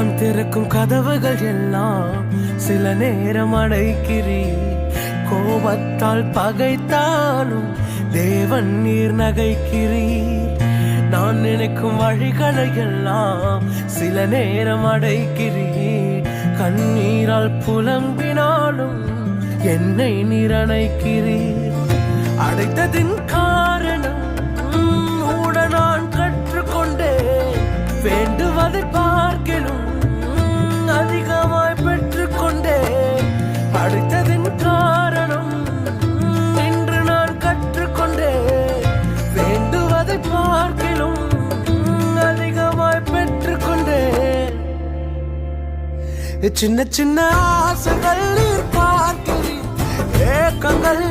நான் திறக்கும் கதவுகள் எல்லாம் சில நேரம் அடைக்கிறீர். கோபத்தால் பகைத்தாலும் தேவன் நீர் நகைக்கிறீர். நான் நினைக்கும் வழிகளை எல்லாம் சில நேரம் அடைக்கிறீர். கண்ணீரால் புலம்பினாலும் என்னை நீர் அணைக்கிறீர். அடைத்ததின் காரணம் கூட நான் கற்றுக்கொண்டேன். வேண்டுவதை பார்க்கலும் அதிகமாய் பெற்றுக்கொண்டேன். அடைத்ததின் காரணம் இன்று நான் கற்றுக்கொண்டேன். வேண்டுவதை பார்க்கலும் அதிகமாய் பெற்றுக்கொண்டேன். சின்ன சின்ன ஆசைகள் பார்க்கிறேன், ஏக்கங்கள்